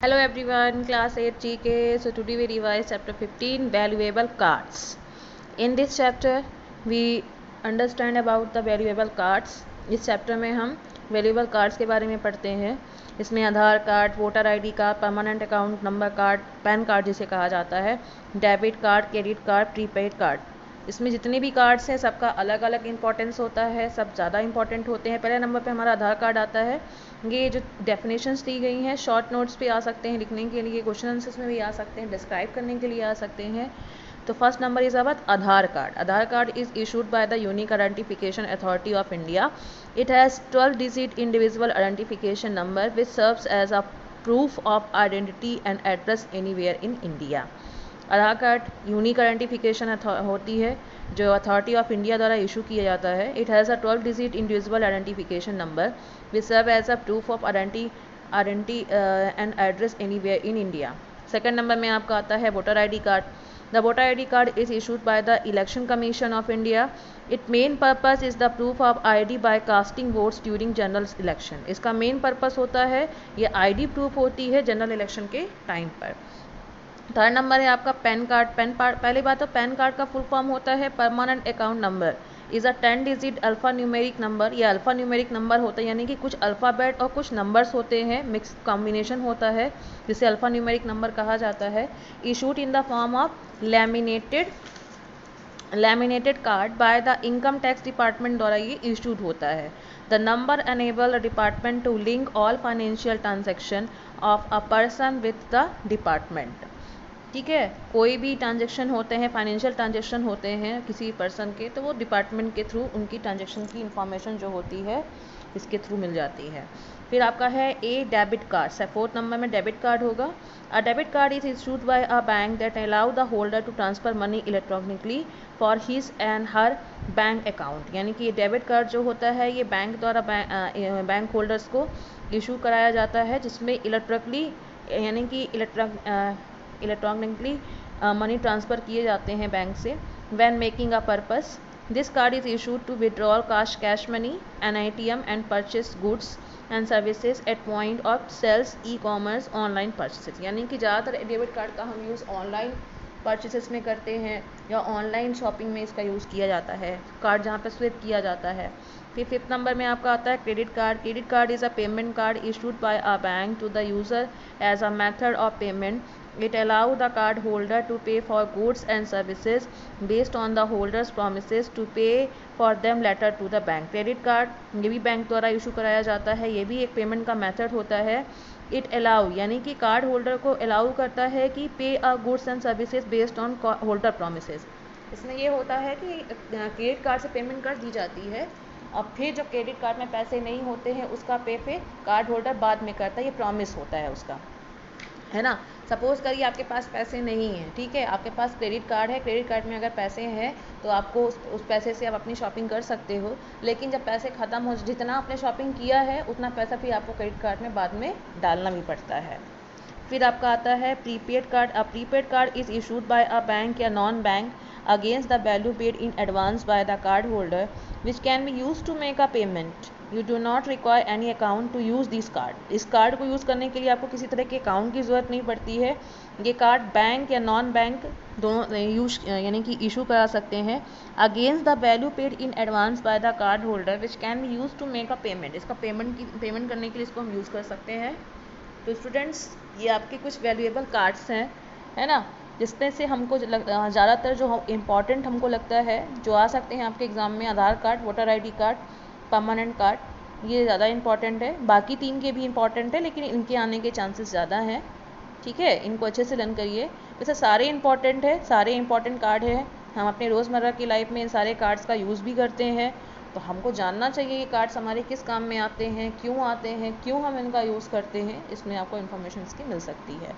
Hello everyone, class 8 GK. So today we revise chapter 15, valuable cards. In this chapter we understand about the valuable cards. इस chapter में हम valuable cards के बारे में पढ़ते हैं। इसमें Aadhaar card, voter ID card, permanent account number card, PAN card जिसे कहा जाता है, debit card, credit card, prepaid card. इसमें जितने भी कार्ड्स हैं सबका अलग अलग इंपॉर्टेंस होता है, सब ज़्यादा इंपॉर्टेंट होते हैं। पहले नंबर पे हमारा आधार कार्ड आता है। ये जो डेफिनेशंस दी गई हैं शॉर्ट नोट्स पे आ सकते हैं लिखने के लिए, क्वेश्चन आंसर्स में भी आ सकते हैं, डिस्क्राइब करने के लिए आ सकते हैं। तो first number is about Aadhaar card. Aadhaar card is issued by the Unique Identification Authority of India. It has 12-digit individual identification number which serves as a proof of identity and address anywhere in India. Aadhaar card unique identification होती है जो authority of India द्वारा issue किया जाता है. It has a 12-digit individual identification number which serve as a proof of identity and address anywhere in India. Second number में आपका आता है voter I D card. The voter ID card is issued by the Election Commission of India. Its main purpose is the proof of ID by casting votes during general election. इसका main purpose होता है ये ID proof होती है general election के time पर. Third number है आपका पैन कार्ड. पहली बात तो पैन कार्ड का फुल फॉर्म होता है permanent account number. Is a 10-digit alpha numeric number. ये अल्फ़ा न्यूमेरिक नंबर होता है यानी कि कुछ अल्फ़ाबेट और कुछ नंबर्स होते हैं, मिक्स कॉम्बिनेशन होता है जिसे अल्फ़ा न्यूमेरिक नंबर कहा जाता है. Issued in the form of laminated card by the income tax department द्वारा ये इशूड होता है. The number enable department to link all financial transaction of a person with the department. ठीक है, कोई भी ट्रांजेक्शन होते हैं, फाइनेंशियल ट्रांजेक्शन होते हैं किसी पर्सन के, तो वो डिपार्टमेंट के थ्रू उनकी ट्रांजेक्शन की इंफॉर्मेशन जो होती है इसके थ्रू मिल जाती है. फिर आपका है a debit card. Fourth number में डेबिट कार्ड होगा. A debit card is issued by a bank that allow the holder to transfer money electronically for his and her bank account. यानी कि ये डेबिट कार्ड जो होता है ये bank द्वारा बैंक होल्डर्स को इशू कराया जाता है जिसमें इलेक्ट्रिकली यानी कि इलेक्ट्रॉनिकली मनी ट्रांसफ़र किए जाते हैं बैंक से when making a purpose. This card is issued to withdrawal cash money an ATM and purchase goods and services at point of sales, e commerce, online purchases. यानी कि ज़्यादातर debit card का हम use online purchases में करते हैं या online shopping में इसका यूज़ किया जाता है, कार्ड जहाँ पर स्विप किया जाता है. फिर फिफ्थ नंबर में आपका आता है credit card. Credit card is a payment card issued by a bank to the user as a method of payment. It allow the card holder to pay for goods and services based on the holder's promises to pay for them later to the bank. Credit card ये भी bank द्वारा issue कराया जाता है, ये भी एक payment का मेथड होता है. इट अलाउ यानी कि कार्ड होल्डर को अलाउ करता है कि पे अ goods and services based on holder promises. इसमें ये होता है कि क्रेडिट कार्ड से पेमेंट कर दी जाती है और फिर जब क्रेडिट कार्ड में पैसे नहीं होते हैं उसका पे फिर कार्ड होल्डर बाद में करता है, ये प्रॉमिस होता है उसका, है ना. सपोज़ करिए आपके पास पैसे नहीं हैं, ठीक है, आपके पास क्रेडिट कार्ड है, क्रेडिट कार्ड में अगर पैसे हैं तो आपको उस पैसे से आप अपनी शॉपिंग कर सकते हो. लेकिन जब पैसे ख़त्म हो, जितना आपने शॉपिंग किया है उतना पैसा फिर आपको क्रेडिट कार्ड में बाद में डालना भी पड़ता है. फिर आपका आता है prepaid card. A prepaid card is issued by a bank या non bank against the value paid in advance by the card holder which can be use to make a payment. You do not require any account to use this card. इस card को use करने के लिए आपको किसी तरह के account की ज़रूरत नहीं पड़ती है. ये कार्ड बैंक या नॉन बैंक दोनों यूज यानी कि इशू करा सकते हैं against the value paid in advance by the card holder which can be use to make a payment. इसका पेमेंट करने के लिए इसको हम यूज़ कर सकते हैं. तो स्टूडेंट्स ये आपके कुछ वैल्यूएबल कार्ड्स हैं, है ना, जिसमें से हमको ज़्यादातर जो इम्पॉर्टेंट हमको लगता है जो आ सकते हैं आपके एग्ज़ाम में Aadhaar card, voter ID card, permanent card, ये ज़्यादा इंपॉर्टेंट है. बाकी तीन के भी इंपॉर्टेंट है लेकिन इनके आने के चांसेस ज़्यादा हैं. ठीक है, इनको अच्छे से लर्न करिए. वैसे सारे इंपॉर्टेंट है, सारे इंपॉर्टेंट कार्ड हैं, हम अपने रोज़मर्रा की लाइफ में इन सारे कार्ड्स का यूज़ भी करते हैं. तो हमको जानना चाहिए ये कार्ड्स हमारे किस काम में आते हैं, क्यों आते हैं, क्यों हम इनका यूज़ करते हैं. इसमें आपको इन्फॉर्मेशन इसकी मिल सकती है.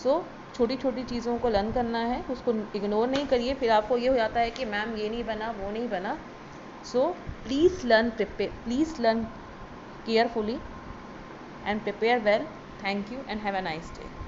सो छोटी छोटी चीज़ों को लर्न करना है, उसको इग्नोर नहीं करिए. फिर आपको ये हो जाता है कि मैम ये नहीं बना, वो नहीं बना. So please learn carefully and prepare well. Thank you and have a nice day.